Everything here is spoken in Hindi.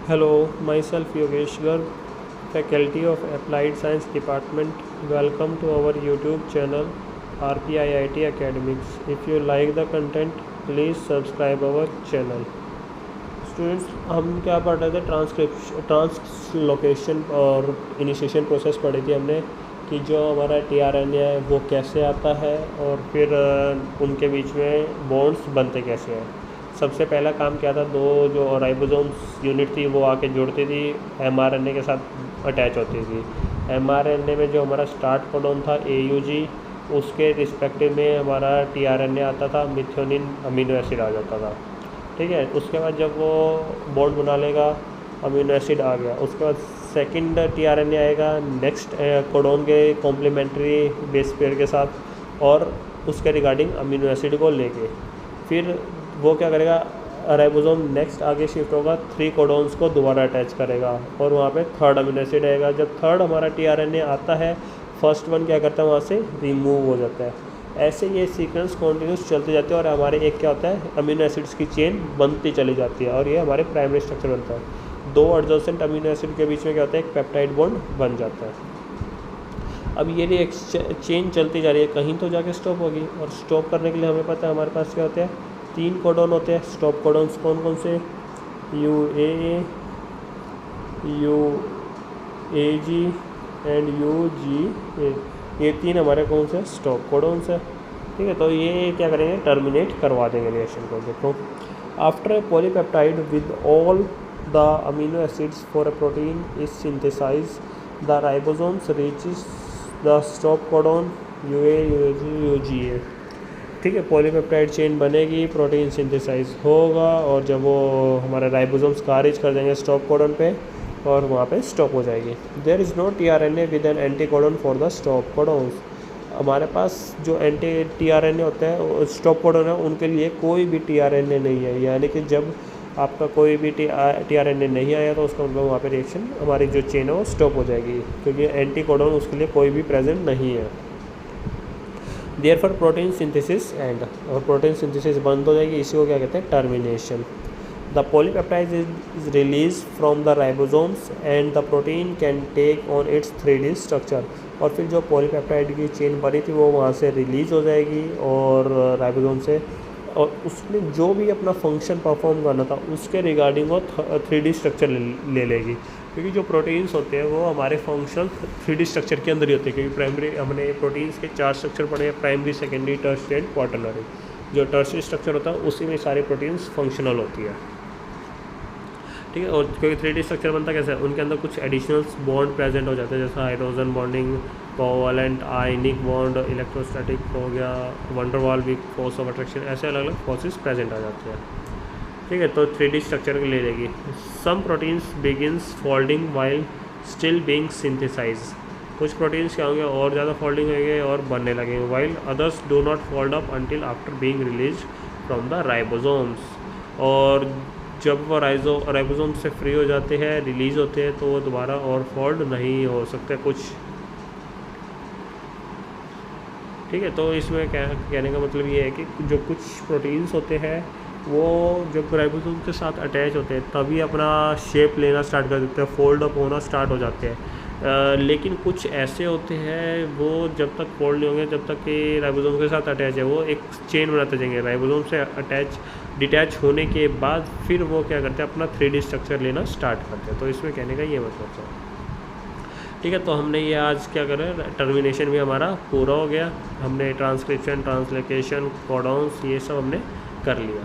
Hello, myself Yogesh Garg, Faculty of Applied Science Department. Welcome to our YouTube channel RPIIT Academics. If you like the content, please subscribe our channel. Students, हम क्या पढ़ रहे थे? ट्रांसलोकेशन और इनिशिएशन प्रोसेस पढ़ी थी हमने कि जो हमारा टीआरएनए है वो कैसे आता है और फिर उनके बीच में बॉन्ड्स बनते कैसे हैं। सबसे पहला काम क्या था, दो जो राइबोसोम्स यूनिट थी वो आके जुड़ती थी, एमआरएनए के साथ अटैच होती थी। एमआरएनए में जो हमारा स्टार्ट कोडॉन था AUG, उसके रिस्पेक्टिव में हमारा टीआरएनए आता था, मिथ्योनिन अमीनो एसिड आ जाता था। ठीक है, उसके बाद जब वो बॉन्ड बना लेगा, अमीनो एसिड आ गया, उसके बाद सेकंड टीआरएनए आएगा नेक्स्ट कोडॉन के कॉम्प्लीमेंट्री बेस पेयर के साथ और उसके रिगार्डिंग अमीनो एसिड को लेके फिर वो क्या करेगा, राइबोसोम नेक्स्ट आगे शिफ्ट होगा, 3 कोडॉन्स को दोबारा अटैच करेगा और वहाँ पे थर्ड अमीनो एसिड आएगा। जब थर्ड हमारा टीआरएनए आता है, फर्स्ट वन क्या करता है, वहाँ से रिमूव हो जाता है। ऐसे ये सीक्वेंस कॉन्टिन्यूस चलते जाते हैं और हमारे एक क्या होता है, अमीनो एसिड्स की चेन बनती चली जाती है और ये हमारे प्राइमरी स्ट्रक्चर बनता है। 2 एडजेसेंट अमीनो एसिड के बीच में क्या होता है, एक पेप्टाइड बॉन्ड बन जाता है। अब ये चेन चलती जा रही है, कहीं तो जाके स्टॉप होगी और स्टॉप करने के लिए हमें पता है हमारे पास क्या होते हैं, 3 कोडॉन होते हैं। स्टॉप कोडॉन्स कौन कौन से? UAA, UAG एंड UGA, ये 3 हमारे कौन से स्टॉप कोडॉन्स है। ठीक है, तो ये क्या करेंगे, टर्मिनेट करवा देंगे रिएक्शन को। देखो, after polypeptide with all the amino acids for a protein is synthesise, the ribosomes reaches the stop codon UA, UAG, UGA। ठीक है, पॉलीपेप्टाइड चेन बनेगी, प्रोटीन सिंथेसाइज होगा और जब वो हमारे राइबोसोम्स खारिज कर देंगे स्टॉप कोडॉन पे और वहाँ पे स्टॉप हो जाएगी। There is no tRNA with an anti codon for the stop codons. हमारे पास जो एंटी टीआरएनए होते हैं, स्टॉप कोडॉन है, उनके लिए कोई भी टीआरएनए नहीं है। यानी कि जब आपका कोई भी टीआरएनए नहीं आया तो उसका मतलब वहाँ पे रिएक्शन हमारी जो चेन है वो स्टॉप हो जाएगी, क्योंकि एंटी कोडॉन उसके लिए कोई भी प्रेजेंट नहीं है। देयरफॉर प्रोटीन सिंथेसिस एंड, और प्रोटीन सिंथेसिस बंद हो जाएगी, इसी को क्या कहते हैं, termination. The polypeptide is release from the ribosomes and the protein can take on its 3D structure. और फिर जो पॉलीपेप्टाइड की चेन बनी थी वो वहाँ से रिलीज़ हो जाएगी और राइबोसोम से, और उसने जो भी अपना फंक्शन परफॉर्म करना था उसके रिगार्डिंग वो 3D स्ट्रक्चर ले लेगी, क्योंकि जो प्रोटीन्स होते हैं वो हमारे फंक्शनल 3D स्ट्रक्चर के अंदर ही होते हैं। क्योंकि प्राइमरी हमने प्रोटीन्स के 4 स्ट्रक्चर पढ़े हैं, primary, secondary, tertiary and quaternary. जो टर्शियरी स्ट्रक्चर होता है उसी में सारे प्रोटीन्स फंक्शनल होती है। ठीक है, और क्योंकि 3D स्ट्रक्चर बनता कैसे है, उनके अंदर कुछ एडिशनल्स बॉन्ड प्रेजेंट हो जाते हैं, जैसा hydrogen bonding, covalent ionic bond, electrostatic हो गया, वंडर वाल वीक फोर्स ऑफ अट्रैक्शन, ऐसे अलग अलग फोर्सेस प्रेजेंट आ जाते हैं। ठीक है, तो 3D स्ट्रक्चर ले लेगी। Some proteins begins folding while still being synthesise. कुछ प्रोटीन्स क्या होंगे, और ज़्यादा फोल्डिंग होंगे और बनने लगेंगे, while others do not fold up until after being release from the ribosomes. और जब वो राइबोसोम से फ्री हो जाते हैं, रिलीज़ होते हैं, तो वो दोबारा और फोल्ड नहीं हो सकते कुछ। ठीक है, तो इसमें कहने का मतलब ये है कि जो कुछ प्रोटीन्स होते हैं वो जब राइबोसोम के साथ अटैच होते हैं तभी अपना शेप लेना स्टार्ट कर देते हैं, फोल्ड अप होना स्टार्ट हो जाते हैं। लेकिन कुछ ऐसे होते हैं वो जब तक फोल्ड नहीं होंगे, जब तक कि राइबोसोम के साथ अटैच है, वो एक चेन बनाते जाएंगे। राइबोसोम से डिटैच होने के बाद फिर वो क्या करते हैं, अपना 3D स्ट्रक्चर लेना स्टार्ट करते हैं। तो इसमें कहने का ये मतलब है। ठीक है, तो हमने ये आज क्या करें, टर्मिनेशन भी हमारा पूरा हो गया। हमने ट्रांसक्रिप्शन, ट्रांसलोकेशन, कोडॉन्स, ये सब हमने कर लिया।